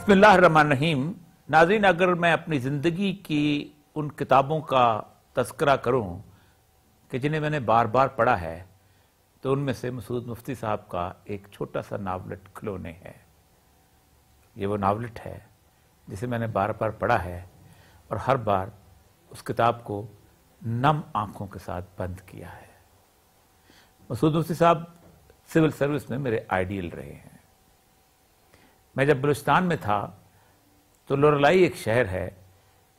بسم اللہ الرحمن الرحیم. ناظرین، اگر میں اپنی زندگی کی ان کتابوں کا تذکرہ کروں کہ جنہیں میں نے بار بار پڑھا ہے تو ان میں سے مسعود مفتی صاحب کا ایک چھوٹا سا ناولٹ کھلونے ہے. یہ وہ ناولٹ ہے جسے میں نے بار بار پڑھا ہے اور ہر بار اس کتاب کو نم آنکھوں کے ساتھ بند کیا ہے. مسعود مفتی صاحب سول سروس میں میرے آئیڈیل رہے ہیں. میں جب بلوچستان میں تھا تو لورالائی ایک شہر ہے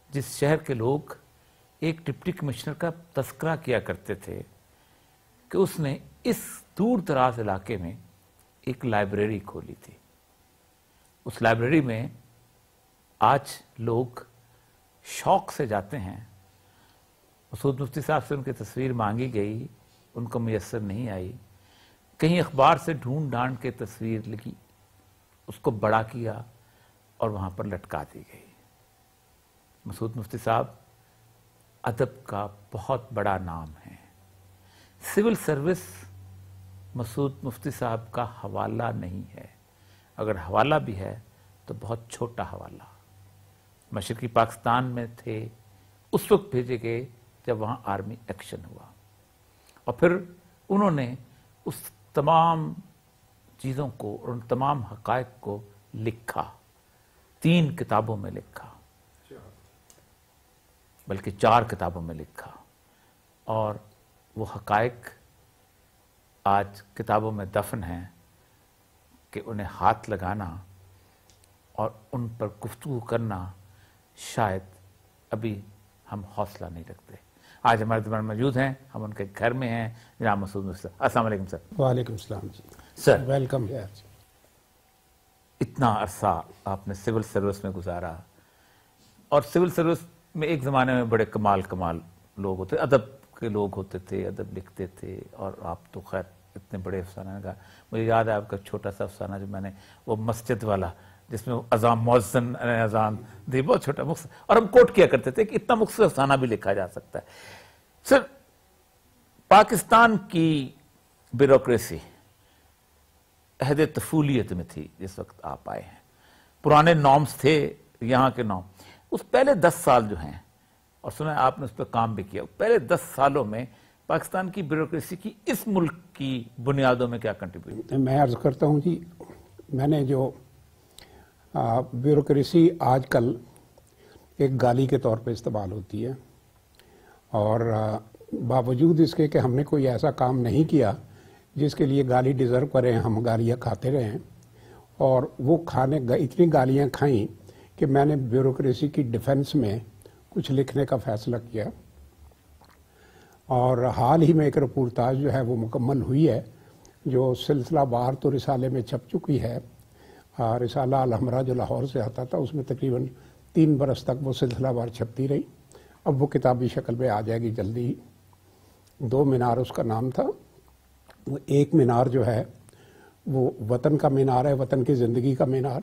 جس شہر کے لوگ ایک ڈپٹی کمشنر کا تذکرہ کیا کرتے تھے کہ اس نے اس دور دراز علاقے میں ایک لائبریری کھولی تھی. اس لائبریری میں آج لوگ شوق سے جاتے ہیں. مسعود مفتی صاحب سے ان کی تصویر مانگی گئی، ان کو میسر نہیں آئی. کہیں اخبار سے ڈھونڈ ڈھانڈ کے تصویر لگی، اس کو بڑا کیا اور وہاں پر لٹکا دی گئی. مسعود مفتی صاحب ادب کا بہت بڑا نام ہے. سول سروس مسعود مفتی صاحب کا حوالہ نہیں ہے، اگر حوالہ بھی ہے تو بہت چھوٹا حوالہ. مشرقی پاکستان میں تھے، اس وقت بھیجے گئے جب وہاں آرمی ایکشن ہوا، اور پھر انہوں نے اس تمام چیزوں کو اور ان تمام حقائق کو لکھا. 3 کتابوں میں لکھا، بلکہ 4 کتابوں میں لکھا، اور وہ حقائق آج کتابوں میں دفن ہیں کہ انہیں ہاتھ لگانا اور ان پر گفتگو کرنا شاید ابھی ہم حوصلہ نہیں رکھتے. آج ہمارے درمیان موجود ہیں، ہم ان کے گھر میں ہیں. جناب مسعود مفتی صاحب، السلام علیکم سر. وعلیکم السلام جی سر. ویلکم. اتنا عرصہ آپ نے سول سروس میں گزارا، اور سول سروس میں ایک زمانے میں بڑے کمال لوگ ہوتے، ادب کے لوگ ہوتے تھے، ادب لکھتے تھے، اور آپ تو خیر اتنے بڑے افسانہ کا. مجھے یاد ہے آپ کا چھوٹا سا افسانہ جو میں نے، وہ مسجد والا جس میں اذان مؤذن اذان دی، بہت چھوٹا مختصر، اور ہم کوٹ کیا کرتے تھے کہ اتنا مختصر افسانہ بھی لکھا جا سکتا ہے. سر، پاکستان کی بیوروکریسی عہد طفولیت میں تھی جس وقت آپ آئے ہیں. پرانے نارمز تھے، یہاں کے نارم. اس پہلے 10 سال جو ہیں، اور سنا آپ نے اس پہ کام بھی کیا، پہلے 10 سالوں میں پاکستان کی بیوروکریسی کی اس ملک کی بنیادوں میں کیا کنٹریبیوٹ؟ میں عرض کرتا ہوں جی، میں نے جو بیوروکریسی آج کل ایک گالی کے طور پہ استعمال ہوتی ہے، اور باوجود اس کے کہ ہم نے کوئی ایسا کام نہیں کیا جس کے لیے گالی ڈیزرو کریں، ہم گالیاں کھاتے رہیں، اور وہ اتنی گالیاں کھائیں کہ میں نے بیوروکریسی کی ڈیفنس میں کچھ لکھنے کا فیصلہ کیا. اور حال ہی میں ایک رپورتاج جو ہے وہ مکمل ہوئی ہے، جو سلسلہ وار تو رسالے میں چھپ چکی ہے. رسالہ الحمرہ جو لاہور سے آتا تھا، اس میں تقریباً 3 برس تک وہ سلسلہ وار چھپتی رہی. اب وہ کتابی شکل میں آ جائے گی جلدی ہی. 2 مینار اس کا نام تھا. وہ ایک مینار جو ہے وہ وطن کا مینار ہے، وطن کی زندگی کا مینار.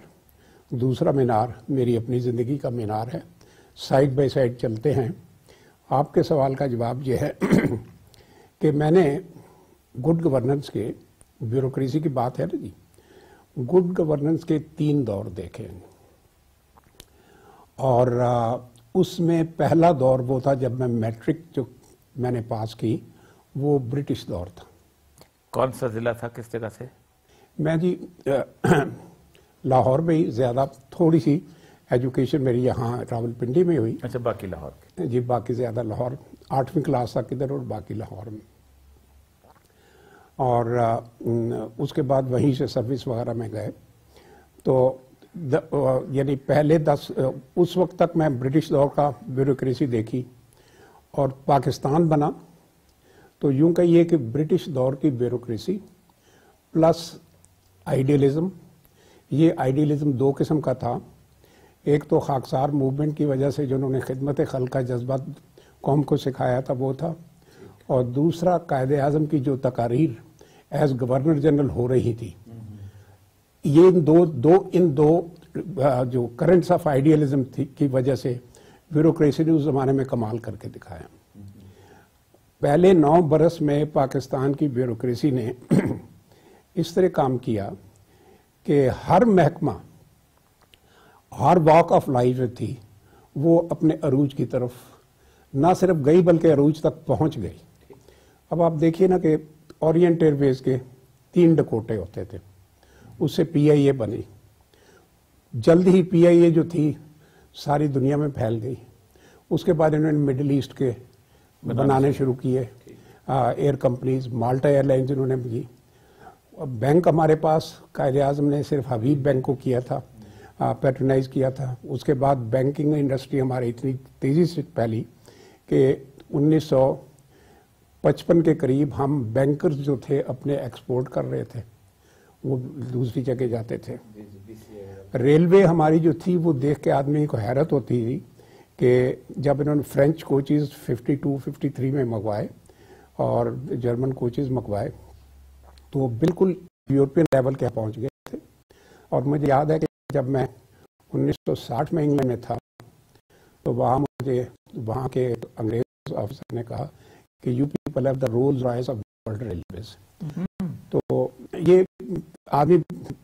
دوسرا مینار میری اپنی زندگی کا مینار ہے. سائڈ بائی سائڈ چلتے ہیں. آپ کے سوال کا جواب یہ ہے کہ میں نے گڈ گورننس کے، بیوروکریسی کی بات ہے نا جی، گڈ گورننس کے 3 دور دیکھے، اور اس میں پہلا دور وہ تھا جب میں میٹرک جو میں نے پاس کی، وہ برٹش دور تھا. کون سا ضلع تھا، کس جگہ سے؟ میں جی لاہور میں ہی زیادہ، تھوڑی سی ایجوکیشن میری یہاں راول پنڈی میں ہوئی. اچھا، باقی لاہور کے؟ جی، باقی زیادہ لاہور، 8ویں کلاس تک ادھر اور باقی لاہور میں. اور اس کے بعد وہیں سے سروس وغیرہ میں گئے. تو یعنی پہلے اس وقت تک میں برٹش دور کا بیوروکریسی دیکھی، اور پاکستان بنا تو یوں کہیے کہ برٹش دور کی بیوروکریسی پلس آئیڈیلزم. یہ آئیڈیلزم 2 قسم کا تھا. ایک تو خاکسار موومنٹ کی وجہ سے جنہوں نے خدمت خلق کا جذبہ قوم کو سکھایا تھا وہ تھا، اور دوسرا قائد اعظم کی جو تقاریر ایز گورنر جنرل ہو رہی تھی. یہ ان دو جو کرنٹس آف آئیڈیلزم کی وجہ سے بیوروکریسی نے اس زمانے میں کمال کر کے دکھایا. پہلے 9 برس میں پاکستان کی بیوروکریسی نے اس طرح کام کیا کہ ہر محکمہ ہر واک آف لائف جو تھی وہ اپنے عروج کی طرف نہ صرف گئی بلکہ عروج تک پہنچ گئی. اب آپ دیکھیے نا کہ اورینٹ ایئر ویز کے 3 ڈکوٹے ہوتے تھے, اس سے پی آئی اے بنی, جلد ہی پی آئی اے جو تھی ساری دنیا میں پھیل گئی. اس کے بعد انہوں نے مڈل ایسٹ کے بنانے شروع کیے ایئر کمپنیز, مالٹا ایئر لائنز انہوں نے کی. بینک ہمارے پاس قائد اعظم نے صرف حبیب بینک کو کیا تھا, پیٹرنائز کیا تھا. اس کے بعد بینکنگ انڈسٹری ہماری اتنی تیزی سے پھیلی کہ 1955 کے قریب ہم بینکرز جو تھے اپنے ایکسپورٹ کر رہے تھے, وہ دوسری جگہ جاتے تھے. ریلوے ہماری جو تھی وہ دیکھ کے آدمی کو حیرت ہوتی تھی کہ جب انہوں نے فرینچ کوچز 52 53 میں منگوائے اور جرمن کوچز منگوائے تو وہ بالکل یورپین لیول کے پہنچ گئے تھے. اور مجھے یاد ہے کہ جب میں 1960 میں انگلینڈ میں تھا تو وہاں کے انگریز آفیسر نے کہا کہ you people have the Rolls Royce of world railways. تو یہ آدمی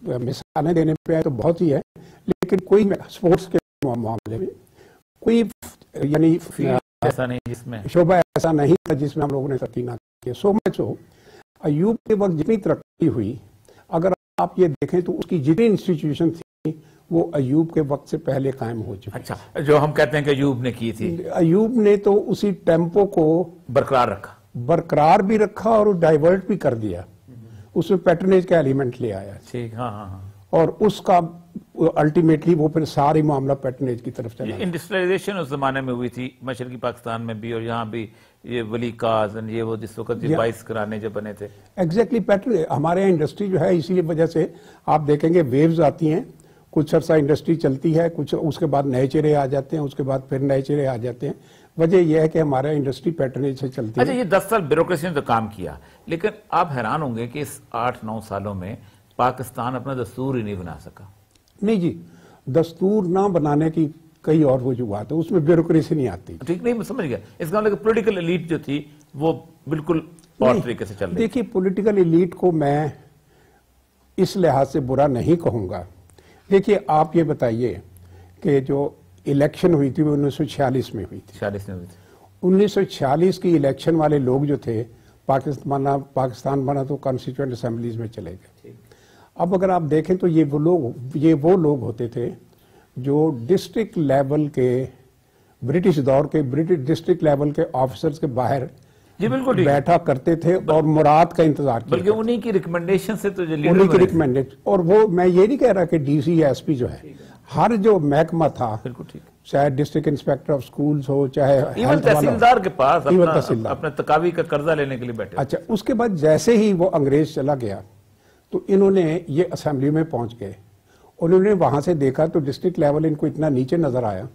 مثالیں دینے پہ آئے تو بہت ہی ہے, لیکن کوئی اسپورٹس کے معاملے میں کوئی یعنی ایسا نہیں جس میں شعبہ ایسا نہیں تھا جس میں ہم لوگوں نے ترقی نہ کی. سو مچ ہو ایوب کے وقت جتنی ترقی ہوئی, اگر آپ یہ دیکھیں تو اس کی جتنی انسٹیٹیوشن تھی وہ ایوب کے وقت سے پہلے قائم ہو چکی. اچھا, جو ہم کہتے ہیں کہ ایوب نے کی تھی, ایوب نے تو اسی ٹیمپو کو برقرار بھی رکھا اور ڈائیورٹ بھی کر دیا. اس میں پیٹرنیج کا ایلیمنٹ لے آیا. ٹھیک, ہاں ہاں ہاں. اور اس کا الٹیمیٹلی وہ پھر ساری معاملہ پیٹرنیج کی طرف چلا. انڈسٹریلائزیشن اس زمانے میں ہوئی تھی مشرقی پاکستان میں بھی, اور یہاں بھی یہ ولی کاز یہ وہ جس وقت یہ 22 کرانے جو بنے تھے. ایگزیکٹلی ہمارے یہاں انڈسٹری جو ہے اسی وجہ سے آپ دیکھیں گے ویوز آتی ہیں, کچھ عرصہ انڈسٹری چلتی ہے, کچھ اس کے بعد نئے چہرے آ جاتے ہیں, اس کے بعد پھر نئے چہرے آ جاتے ہیں. وجہ یہ ہے کہ ہمارا انڈسٹری پیٹرنیج سے چلتی ہے. اچھا, یہ 10 سال بیوروکریسی نے تو کام کیا, لیکن آپ حیران ہوں گے کہ اس 8-9 سالوں میں پاکستان اپنا دستور ہی نہیں بنا سکا. نہیں جی, دستور نہ بنانے کی کئی اور وجوہات ہے, اس میں بیوروکریسی نہیں آتی. ٹھیک, نہیں میں سمجھ گیا. اس کا مطلب کہ پولیٹیکل ایلیٹ جو تھی وہ بالکل اور طریقے سے چل رہی. دیکھیے پولیٹیکل ایلیٹ کو میں اس لحاظ سے برا نہیں کہوں گا. دیکھیے آپ یہ بتائیے کہ جو الیکشن ہوئی تھی وہ 1946 میں ہوئی تھی. 1946 کی الیکشن والے لوگ جو تھے پاکستان بنا تو کانسٹیٹوئنٹ اسمبلیز میں چلے گئے. اب اگر آپ دیکھیں تو یہ وہ لوگ ہوتے تھے جو ڈسٹرکٹ لیول کے برٹش دور کے ڈسٹرکٹ لیول کے آفیسرز کے باہر جی بالکل بیٹھا کرتے تھے اور مراد کا انتظار کیا, بلکہ انہی کی ریکمنڈیشن سے تو انہی کی ریکمنڈیشن. اور وہ میں یہ نہیں کہہ رہا کہ ڈی سی یا ایس پی جو ہے, ہر جو محکمہ تھا, چاہے ڈسٹرکٹ انسپیکٹر آف سکولز ہو, چاہے تحصیلدار کے پاس اپنے تقاضی کا قرضہ لینے کے لیے بیٹھے. اچھا, اس کے بعد جیسے ہی وہ انگریز چلا گیا تو انہوں نے یہ اسمبلی میں پہنچ گئے, انہوں نے وہاں سے دیکھا تو ڈسٹرکٹ لیول ان کو اتنا نیچے نظر آیا,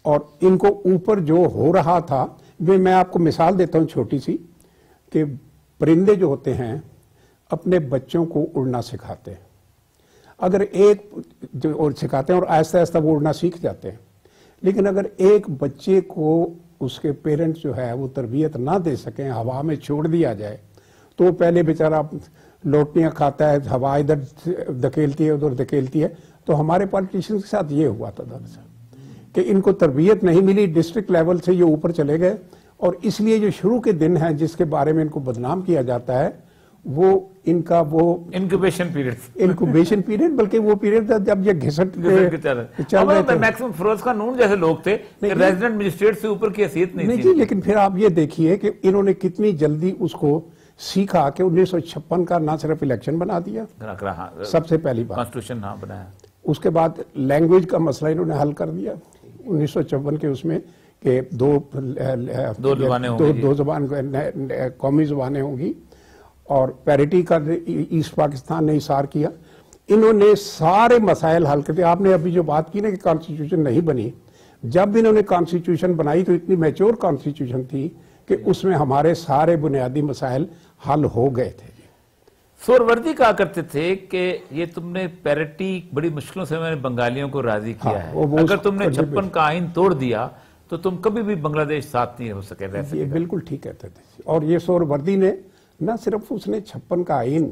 اور ان کو اوپر جو ہو رہا تھا, میں آپ کو مثال دیتا ہوں چھوٹی سی, کہ پرندے جو ہوتے ہیں اپنے بچوں کو اڑنا سکھاتے ہیں. اگر ایک جو سکھاتے ہیں اور آہستہ آہستہ وہ اڑنا سیکھ جاتے ہیں, لیکن اگر ایک بچے کو اس کے پیرنٹس جو ہے وہ تربیت نہ دے سکیں, ہوا میں چھوڑ دیا جائے, تو وہ پہلے بیچارہ لوٹیاں کھاتا ہے, ہوا ادھر دھکیلتی ہے ادھر دھکیلتی ہے. تو ہمارے پالیٹیشنز کے ساتھ یہ ہوا تھا دراصل کہ ان کو تربیت نہیں ملی, ڈسٹرکٹ لیول سے یہ اوپر چلے گئے, اور اس لیے جو شروع کے دن ہیں جس کے بارے میں ان کو بدنام کیا جاتا ہے وہ ان کا وہ انکوبیشن پیریڈ بلکہ وہ پیریڈ تھا جب یہ گھسٹ چل رہے تھے. میکسیمم فیروز خان نون جیسے لوگ تھے ریزیڈنٹ مجسٹریٹ سے اوپر کی حیثیت نہیں تھی. لیکن پھر آپ یہ دیکھیے کہ انہوں نے کتنی جلدی اس کو سیکھا کہ 1956 کا نہ صرف الیکشن بنا دیا, سب سے پہلی بات کانسٹیٹیوشن بنایا. اس کے بعد لینگویج کا مسئلہ انہوں نے حل کر دیا 1954 کے اس میں کہ دو زبان قومی زبانیں ہوں گی, اور پیرٹی کا ایسٹ پاکستان نے اثار کیا. انہوں نے سارے مسائل حل کر دیا. آپ نے ابھی جو بات کی نا کہ کانسٹیٹیوشن نہیں بنی, جب انہوں نے کانسٹیٹیوشن بنائی تو اتنی میچور کانسٹیٹیوشن تھی کہ اس میں ہمارے سارے بنیادی مسائل حل ہو گئے تھے. سوروردی کہا کرتے تھے کہ یہ تم نے پیرٹی بڑی مشکلوں سے میں نے بنگالیوں کو راضی کیا ہے, اگر تم نے 56 کا آئین توڑ دیا تو تم کبھی بھی بنگلہ دیش ساتھ نہیں ہو سکے. یہ بالکل ٹھیک کہتے تھے. اور یہ سوروردی نے نہ صرف اس نے 56 کا آئین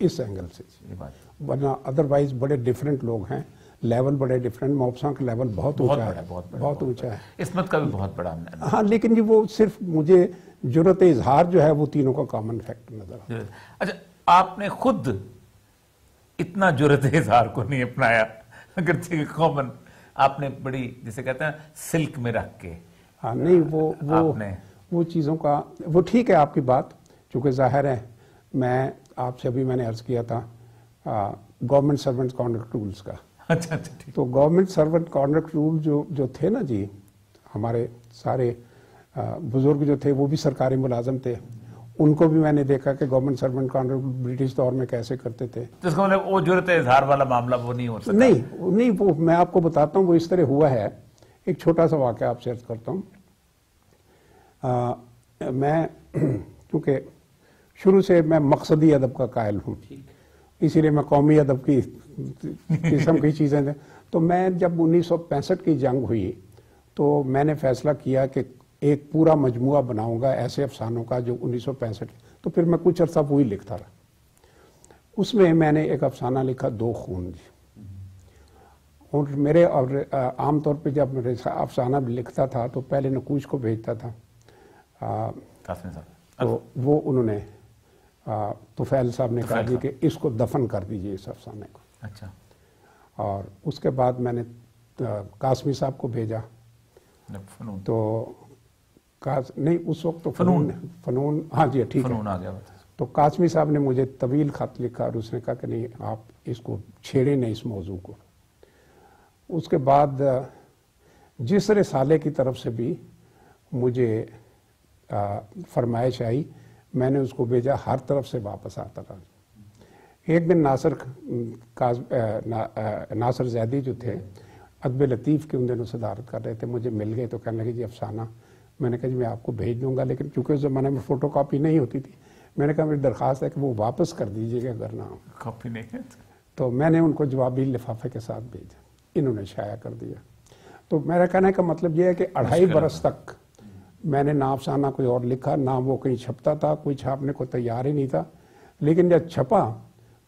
اس اینگل سے یہ بات ورنہ ادروائز بڑے ڈفرینٹ لوگ ہیں، لیول بڑے ڈفرینٹ، محبوب کا لیول بہت اونچا ہے، بہت اونچا ہے، عصمت کا بھی بہت بڑا ہاں، لیکن یہ وہ صرف مجھے جرأت اظہار جو ہے وہ تینوں کا کامن فیکٹر نظر آتا ہے۔ اچھا، آپ نے خود اتنا جرأت اظہار کو نہیں اپنایا، اگرچہ کہ کامن آپ نے بڑی جسے کہتے ہیں سلک میں رکھ کے، ہاں نہیں وہ چیزوں کا وہ ٹھیک ہے آپ کی بات، چونکہ ظاہر ہے میں آپ سے ابھی میں نے عرض کیا تھا گورنمنٹ سرونٹ کانڈکٹ رولز کا، اچھا ٹھیک، تو گورنمنٹ سرونٹ کانڈکٹ رول جو تھے نا جی، ہمارے سارے بزرگ جو تھے وہ بھی سرکاری ملازم تھے، ان کو بھی میں نے دیکھا کہ گورنمنٹ سرونٹ کانڈکٹ برٹش دور میں کیسے کرتے تھے۔ جس کا مطلب وہ جرأت اظہار والا معاملہ وہ نہیں ہو سکتا؟ نہیں وہ میں آپ کو بتاتا ہوں وہ اس طرح ہوا ہے۔ ایک چھوٹا سا واقعہ آپ سے عرض کرتا ہوں۔ میں کیونکہ شروع سے میں مقصدی ادب کا قائل ہوں، اسی لیے میں قومی ادب کی قسم کی چیزیں دیں، تو میں جب 1965 کی جنگ ہوئی تو میں نے فیصلہ کیا کہ ایک پورا مجموعہ بناؤں گا ایسے افسانوں کا جو 1965، تو پھر میں کچھ عرصہ وہی لکھتا رہا۔ اس میں نے ایک افسانہ لکھا دو خون جی، اور میرے عام طور پہ جب میرے افسانہ لکھتا تھا تو پہلے نقوش کو بھیجتا تھا، تو وہ انہوں نے طفیل صاحب نے کہا جی کہ اس کو دفن کر دیجئے اس افسانے کو۔ اچھا، اور اس کے بعد میں نے قاسمی صاحب کو بھیجا، تو نہیں اس وقت تو فنون ہاں جی ٹھیک ہے، تو قاسمی صاحب نے مجھے طویل خط لکھا اور اس نے کہا کہ نہیں آپ اس کو چھیڑیں نہیں اس موضوع کو۔ اس کے بعد جس رسالے کی طرف سے بھی مجھے فرمائش آئی میں نے اس کو بھیجا، ہر طرف سے واپس آتا رہا۔ ایک دن ناصر زیدی جو تھے ادب لطیف کے ان دنوں صدارت کر رہے تھے، مجھے مل گئے تو کہنے لگے جی افسانہ، میں نے کہا جی میں آپ کو بھیج دوں گا، لیکن چونکہ اس زمانے میں فوٹو کاپی نہیں ہوتی تھی، میں نے کہا میری درخواست ہے کہ وہ واپس کر دیجیے گا اگر نہ کاپی نہیں ہے تو میں نے ان کو جوابی لفافے کے ساتھ بھیجا، انہوں نے شائع کر دیا۔ تو میرا کہنے کا مطلب یہ ہے کہ 2.5 برس تک میں نے نہ افسانہ کوئی اور لکھا، نہ وہ کہیں چھپتا تھا، کوئی چھاپنے کو تیار ہی نہیں تھا، لیکن جب چھپا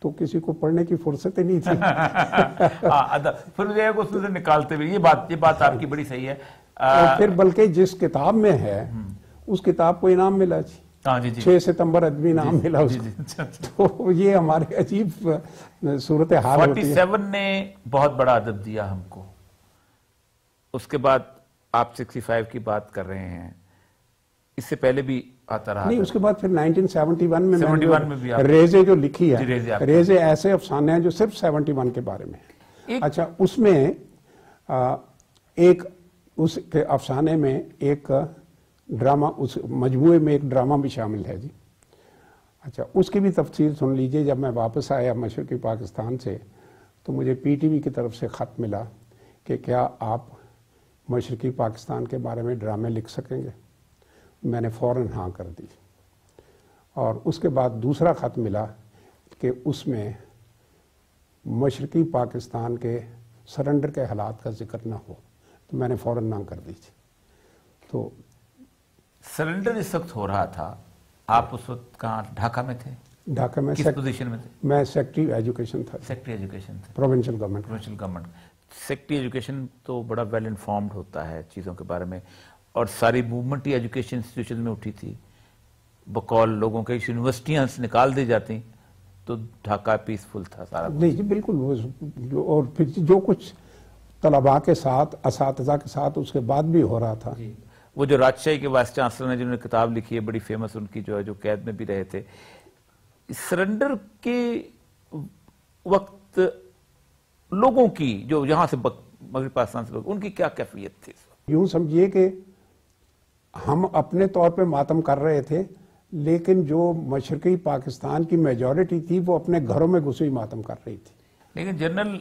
تو کسی کو پڑھنے کی فرصت ہی نہیں تھی۔ پھر جو ہے اس میں سے نکالتے ہوئے، یہ بات آپ کی بڑی صحیح ہے۔ اور پھر بلکہ جس کتاب میں ہے اس کتاب کو انعام ملا جی، 6 ستمبر ادبی انعام ملا اس کو، تو یہ ہمارے عجیب صورتحال ہوتی ہے۔ 47 نے بہت بڑا ادب دیا ہم کو، اس کے بعد آپ 65 کی بات کر رہے ہیں، اس سے پہلے بھی آتا رہا؟ نہیں، اس کے بعد پھر 1971 میں 71 میں بھی ریزے جو لکھی ہے، ریزے ایسے افسانے ہیں جو صرف 71 کے بارے میں ہے۔ اچھا، اس میں ایک اس کے افسانے میں ایک ڈرامہ، اس مجموعے میں ایک ڈرامہ بھی شامل ہے جی۔ اچھا، اس کی بھی تفصیل سن لیجئے۔ جب میں واپس آیا مشرقی پاکستان سے تو مجھے پی ٹی وی کی طرف سے خط ملا کہ کیا آپ مشرقی پاکستان کے بارے میں ڈرامے لکھ سکیں گے؟ میں نے فوراً ہاں کر دی، اور اس کے بعد دوسرا خط ملا کہ اس میں مشرقی پاکستان کے سرنڈر کے حالات کا ذکر نہ ہو، تو میں نے فوراً نہ کر دی تھی۔ تو سرنڈر اس وقت ہو رہا تھا، آپ اس وقت کہاں ڈھاکہ میں تھے؟ ڈھاکہ میں کس پوزیشن میں تھے؟ میں سیکٹری ایجوکیشن تھا۔ سیکٹری ایجوکیشن تھے، provincial government. Provincial government. Secretary education تو بڑا ویل انفارمڈ ہوتا ہے چیزوں کے بارے میں، اور ساری موومنٹ ہی ایجوکیشن انسٹیٹیوشن میں اٹھی تھی، بقول لوگوں کے یونیورسٹیاں نکال دی جاتی، تو ڈھاکہ پیسفل تھا سارا۔ نہیں جی بالکل، اور پھر جو کچھ طلباء کے ساتھ، اساتذہ کے ساتھ اس کے بعد بھی ہو رہا تھا۔ وہ جو راجشاہی کے وائس چانسلر نے جنہوں نے کتاب لکھی ہے بڑی فیمس، ان کی جو ہے جو قید میں بھی رہے تھے، سرنڈر کے وقت لوگوں کی جو یہاں سے مغربی پاکستان سے لوگ، ان کی کیا کیفیت تھی؟ یوں سمجھیے کہ ہم اپنے طور پہ ماتم کر رہے تھے، لیکن جو مشرقی پاکستان کی میجورٹی تھی وہ اپنے گھروں میں گھسی ماتم کر رہی تھی۔ لیکن جنرل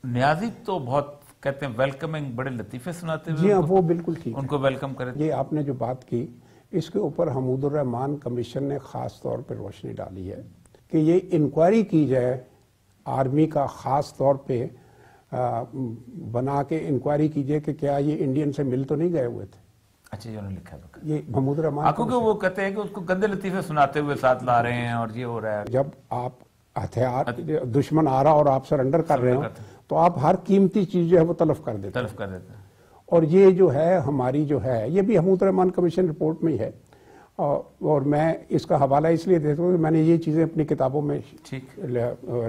نیازی تو بہت کہتے ہیں ویلکمنگ، بڑے لطیفے سناتے ہوئے۔ جی ہاں، وہ بالکل ٹھیک، ان کو ویلکم کرے۔ یہ آپ نے جو بات کی اس کے اوپر حمود الرحمان کمیشن نے خاص طور پہ روشنی ڈالی ہے کہ یہ انکوائری کی جائے، آرمی کا خاص طور پہ بنا کے انکوائری کیجئے کہ کیا یہ انڈین سے مل تو نہیں گئے ہوئے تھے۔ اچھا، یہ انہوں نے لکھا ہے، یہ محمود الرحمان، کیونکہ وہ کہتے ہیں کہ اس کو گندے لطیفے سناتے ہوئے ساتھ لا رہے ہیں اور یہ ہو رہا ہے۔ جب آپ ہتھیار دشمن آ رہا اور آپ سرنڈر کر رہے ہو تو آپ ہر قیمتی چیز جو ہے وہ تلف کر دیتے ہیں. اور یہ جو ہے ہماری جو ہے یہ بھی حمود الرحمان کمیشن رپورٹ میں ہی ہے, اور میں اس کا حوالہ اس لیے دیتا ہوں کہ میں نے یہ چیزیں اپنی کتابوں میں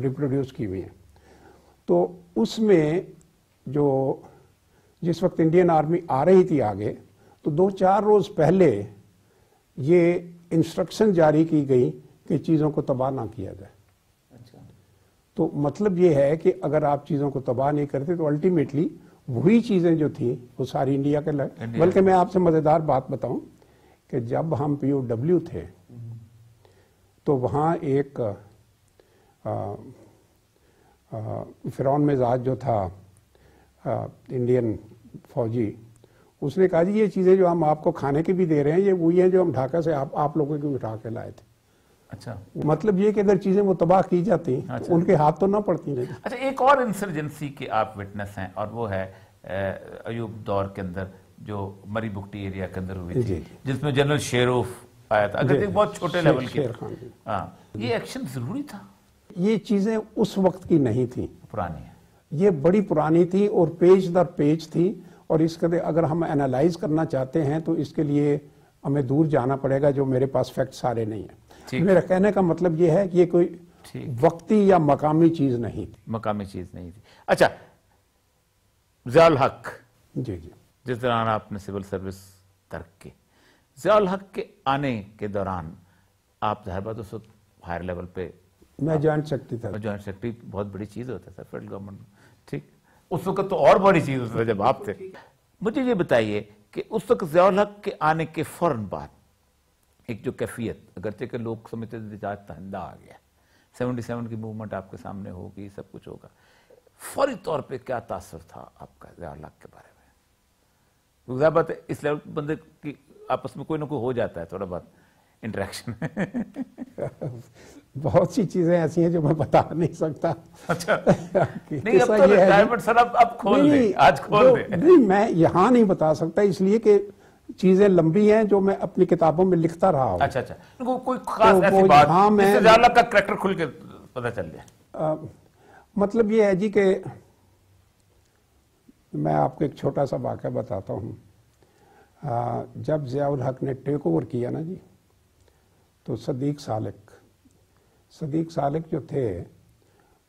ریپروڈیوس کی ہوئی ہیں. تو اس میں جس وقت انڈین آرمی آ رہی تھی آگے تو 2-4 روز پہلے یہ انسٹرکشن جاری کی گئی کہ چیزوں کو تباہ نہ کیا جائے. تو مطلب یہ ہے کہ اگر آپ چیزوں کو تباہ نہیں کرتے تو الٹیمیٹلی وہی چیزیں جو تھیں وہ ساری انڈیا کے لئے. بلکہ میں آپ سے مزیدار بات بتاؤں کہ جب ہم POW تھے تو وہاں ایک فرعون مزاج جو تھا انڈین فوجی, اس نے کہا جی یہ چیزیں جو ہم آپ کو کھانے کی بھی دے رہے ہیں یہ وہی ہیں جو ہم ڈھاکہ سے آپ لوگوں کو اٹھا کے لائے تھے. اچھا, مطلب یہ کہ اگر چیزیں وہ تباہ کی جاتی تو ان کے ہاتھ تو نہ پڑتی. اچھا, ایک اور انسرجنسی کے آپ وٹنس ہیں اور وہ ہے ایوب دور کے اندر جو مری بگٹی ایریا کے اندر ہوئی تھی جس میں جنرل شیروف آیا تھا, اگر ایک بہت چھوٹے لیول کی. یہ ایکشن ضروری تھا؟ یہ چیزیں اس وقت کی نہیں تھیں, پرانی ہیں, یہ بڑی پرانی تھی اور پیج در پیج تھی. اور اس کے اگر ہم انالائز کرنا چاہتے ہیں تو اس کے لیے ہمیں دور جانا پڑے گا جو میرے پاس فیکٹ سارے نہیں ہیں. میرا کہنے کا مطلب یہ ہے کہ یہ کوئی وقتی یا مقامی چیز نہیں تھی. مقامی چیز نہیں تھی. اچھا, ضیاء الحق جی جس دوران آپ نے سول سروس ترک کی, ضیاء الحق کے آنے کے دوران آپ ظاہر بات اس وقت ہائر لیول پہ میں جوائنٹ سیکرٹری تھا. جوائنٹ سیکرٹری بہت بڑی چیز ہوتا تھا فیڈرل گورنمنٹ, ٹھیک, اس وقت تو اور بڑی چیز ہوتا تھا جب آپ تھے. مجھے یہ بتائیے کہ اس وقت ضیاء الحق کے آنے کے فوراً بعد ایک جو کیفیت, اگرچہ کہ لوگ سمجھتے تھے نجات دہندہ آ گیا, 77 کی موومنٹ آپ کے سامنے ہوگی, سب کچھ ہوگا, فوری طور پہ کیا تاثر تھا آپ کا ضیاء الحق کے بارے میں؟ ظاہر بات ہے اس لیول بندے کی آپس میں کوئی نہ کوئی ہو جاتا ہے تھوڑا بہت انٹریکشن. بہت سی چیزیں ایسی ہیں جو میں بتا نہیں سکتا. اچھا, نہیں اب تو ریٹائرمنٹ سر اب کھول دیں, آج کھول دیں. نہیں, میں یہاں نہیں بتا سکتا اس لیے کہ چیزیں لمبی ہیں جو میں اپنی کتابوں میں لکھتا رہا ہوں. اچھا, کوئی خاص ایسی بات جس سے ضیاء الحق کا کریکٹر کھل کے پتہ چل جائے؟ مطلب یہ ہے جی کہ میں آپ کو ایک چھوٹا سا واقعہ بتاتا ہوں. جب ضیاء الحق نے ٹیک اوور کیا نا جی, تو صدیق سالک جو تھے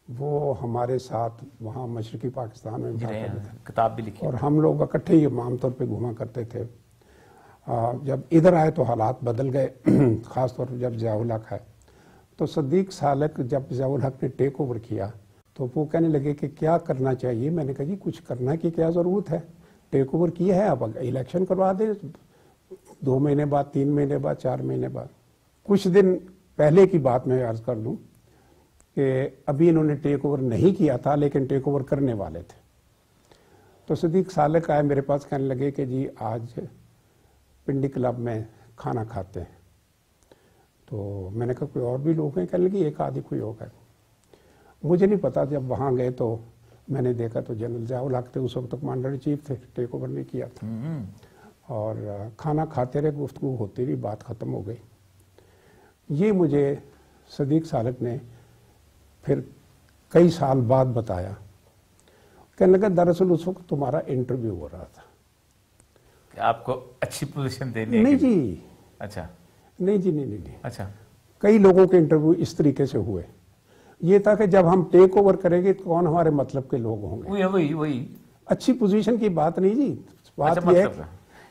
وہ ہمارے ساتھ وہاں مشرقی پاکستان میں کتاب بھی لکھی, اور ہم لوگ اکٹھے ہی عام طور پہ گھوما کرتے تھے. جب ادھر آئے تو حالات بدل گئے, خاص طور پہ جب ضیاء الحق ہے تو صدیق سالک جب ضیاء الحق نے ٹیک اوور کیا تو وہ کہنے لگے کہ کیا کرنا چاہیے. میں نے کہا جی کچھ کرنا کی کیا ضرورت ہے, ٹیک اوور کیا ہے, اب الیکشن کروا دیں 2 مہینے بعد, 3 مہینے بعد, 4 مہینے بعد. کچھ دن پہلے کی بات میں عرض کر دوں کہ ابھی انہوں نے ٹیک اوور نہیں کیا تھا لیکن ٹیک اوور کرنے والے تھے. تو صدیق سالک آئے میرے پاس, کہنے لگے کہ جی آج پنڈی کلب میں کھانا کھاتے ہیں. تو میں نے کہا کوئی اور بھی لوگ ہیں؟ کہنے لگے ایک آدھی کوئی ہوگا. مجھے نہیں پتا, جب وہاں گئے تو میں نے دیکھا تو جنرل ضیاء الحق تھے, اس وقت کمانڈر ان چیف تھے, ٹیک اوور نہیں کیا تھا. اور کھانا کھاتے رہے, گفتگو ہوتی رہی, بات ختم ہو گئی. یہ مجھے صدیق سالک نے پھر کئی سال بعد بتایا. کہنے لگا دراصل اس وقت تمہارا انٹرویو ہو رہا تھا کہ آپ کو اچھی پوزیشن دینی ہے. نہیں جی, اچھا, نہیں جی, نہیں. اچھا, کئی لوگوں کے انٹرویو اس طریقے سے ہوئے. یہ تھا کہ جب ہم ٹیک اوور کریں گے تو کون ہمارے مطلب کے لوگ ہوں گے. وہی اچھی پوزیشن کی بات نہیں جی, بات یہ ہے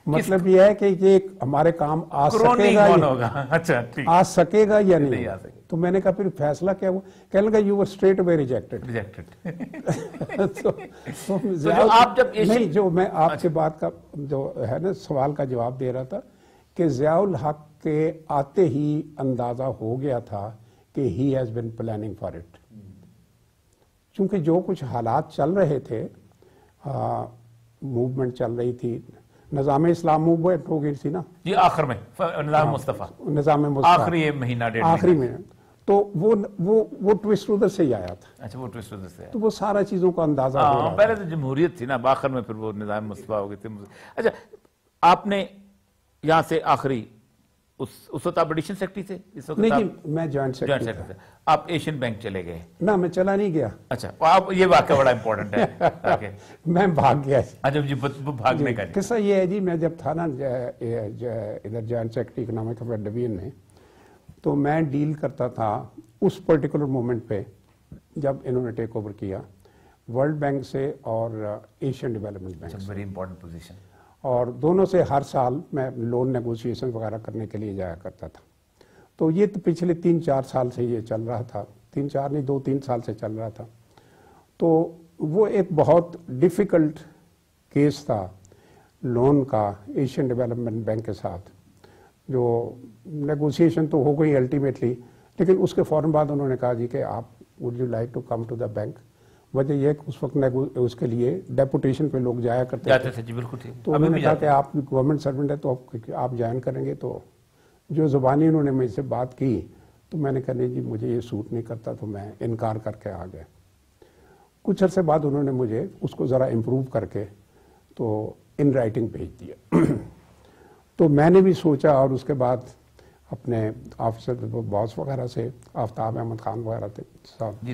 مطلب یہ ہے کہ یہ ہمارے کام آ سکے گا, آ سکے گا یا نہیں. تو میں نے کہا پھر فیصلہ کیا ہوا؟ کہنے لگا you were straight away rejected. جو میں آپ کے بات کا جو ہے نا سوال کا جواب دے رہا تھا کہ ضیاء الحق کے آتے ہی اندازہ ہو گیا تھا کہ he has been planning for it. چونکہ جو کچھ حالات چل رہے تھے, موومنٹ چل رہی تھی, نظام اسلام موومنٹ ہو گئی تھی نا جی آخر میں, نظام مصطفیٰ آخری مہینہ, آخری مہینہ, تو وہ ٹوسٹ ادھر سے ہی آیا تھا. اچھا, وہ ٹوسٹ ادھر سے, تو وہ سارا چیزوں کا اندازہ ہو رہا. پہلے تو جمہوریت تھی نا, آخر میں پھر وہ نظام مصطفیٰ ہو گئی تھی. اچھا, آپ نے یہاں سے آخری اس وقت آپ ایڈیشن سیکرٹری تھے؟ اس وقت نہیں جی، میں جوائنٹ سیکرٹری تھے. آپ ایشین بینک چلے گئے؟ نہ، میں چلا نہیں گیا. اچھا، آپ یہ واقعہ بڑا امپورٹنٹ ہے. میں بھاگ گیا. اچھا جی، بھاگنے کا قصہ یہ ہے جی، میں جب تھا نا ادھر joint secretary economic affair division میں، تو میں ڈیل کرتا تھا اس پرٹیکولر مومنٹ پہ جب انہوں نے ٹیک اوور کیا ورلڈ بینک سے اور ایشین ڈیولپمنٹ بینک سے. Very important position. اور دونوں سے ہر سال میں لون نیگوشیشن وغیرہ کرنے کے لیے جایا کرتا تھا. تو یہ تو پچھلے 3-4 سال سے یہ چل رہا تھا. 3-4 نہیں، 2-3 سال سے چل رہا تھا. تو وہ ایک بہت ڈیفیکلٹ کیس تھا لون کا ایشین ڈیولپمنٹ بینک کے ساتھ. جو نیگوشیشن تو ہو گئی الٹیمیٹلی، لیکن اس کے فوراً بعد انہوں نے کہا جی کہ آپ would you like to come to the bank. وجہ یہ کہ اس وقت اس کے لیے ڈیپوٹیشن پہ لوگ جایا کرتے تھے جی. بالکل ٹھیک. تو انہوں نے کہا کہ آپ گورنمنٹ سرونٹ ہے تو آپ جوائن کریں گے. تو جو زبانی انہوں نے مجھ سے بات کی تو میں نے کہا نہیں جی مجھے یہ سوٹ نہیں کرتا، تو میں انکار کر کے آ گیا. کچھ عرصے بعد انہوں نے مجھے اس کو ذرا امپروو کر کے تو ان رائٹنگ بھیج دیا. تو میں نے بھی سوچا، اور اس کے بعد اپنے آفیسر باس وغیرہ سے، آفتاب احمد خان وغیرہ تھے صاحب،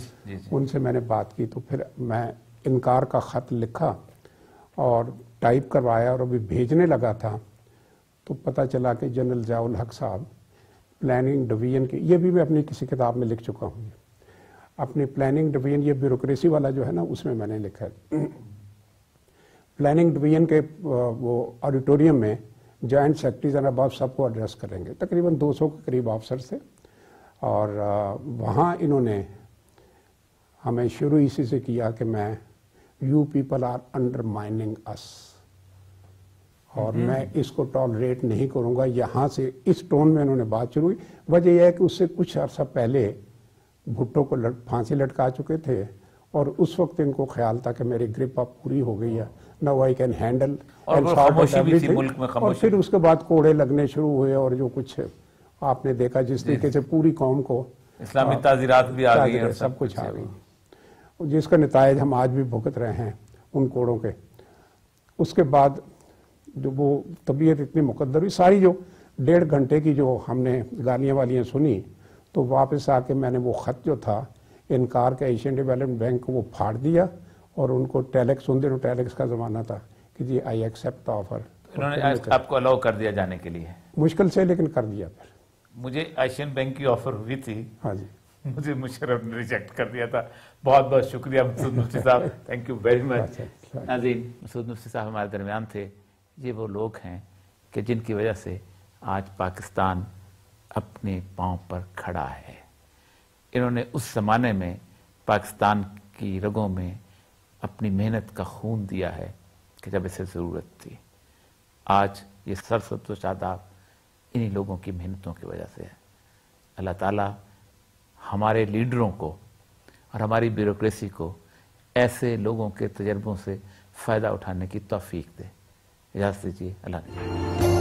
ان سے میں نے بات کی. تو پھر میں انکار کا خط لکھا اور ٹائپ کروایا اور ابھی بھیجنے لگا تھا تو پتہ چلا کہ جنرل ضیاء الحق صاحب پلاننگ ڈویژن کی، یہ بھی میں اپنی کسی کتاب میں لکھ چکا ہوں، اپنی پلاننگ ڈویژن، یہ بیوروکریسی والا جو ہے نا اس میں نے لکھا ہے. پلاننگ ڈویژن کے وہ آڈیٹوریم میں جوائنٹ سیکرٹریز اینڈ اباؤ سب کو ایڈریس کریں گے. تقریباً 200 کے قریب آفسرز تھے، اور وہاں انہوں نے ہمیں شروع اسی سے کیا کہ میں یو پیپل آر انڈرمائننگ اس، اور میں اس کو ٹالریٹ نہیں کروں گا. یہاں سے اس ٹون میں انہوں نے بات شروع ہوئی. وجہ یہ ہے کہ اس سے کچھ عرصہ پہلے بھٹو کو پھانسی لٹکا چکے تھے، اور اس وقت ان کو خیال تھا کہ میری گرپ اب پوری ہو گئی ہے، ناؤ آئی کین ہینڈل. اور پھر اس کے بعد کوڑے لگنے شروع ہوئے، اور جو کچھ آپ نے دیکھا جس طریقے سے پوری قوم کو اسلامی تعزیرات بھی آ گئی ہیں، سب کچھ آ گئی، جس کا نتائج ہم آج بھی بھگت رہے ہیں ان کوڑوں کے. اس کے بعد جو وہ طبیعت اتنی مقدر ہوئی، ساری جو 1.5 گھنٹے کی جو ہم نے گالیاں والیاں سنی، تو واپس آ کے میں نے وہ خط جو تھا انکار کا ایشین ڈیولپمنٹ بینک کو وہ پھاڑ دیا، اور ان کو ٹیلیکس، ان دنوں ٹیلیکس کا زمانہ تھا، کہ جی آئی ایکسیپٹ دا آفر. انہوں نے آپ کو الاؤ کر دیا جانے کے لیے؟ مشکل سے، لیکن کر دیا. پھر مجھے ایشین بینک کی آفر ہوئی تھی. ہاں جی. مجھے مشرف نے ریجیکٹ کر دیا تھا. بہت بہت شکریہ مسعود مفتی صاحب، تھینک یو ویری مچ. ناظرین، مسعود مفتی صاحب ہمارے درمیان تھے. یہ وہ لوگ ہیں کہ جن کی وجہ سے آج پاکستان اپنے پاؤں پر کھڑا ہے. انہوں نے اس زمانے میں پاکستان کی رگوں میں اپنی محنت کا خون دیا ہے کہ جب اسے ضرورت تھی. آج یہ سرسبز و شاداب انہی لوگوں کی محنتوں کی وجہ سے ہے. اللہ تعالیٰ ہمارے لیڈروں کو اور ہماری بیوروکریسی کو ایسے لوگوں کے تجربوں سے فائدہ اٹھانے کی توفیق دے. اجازت دیجیے. اللہ حافظ.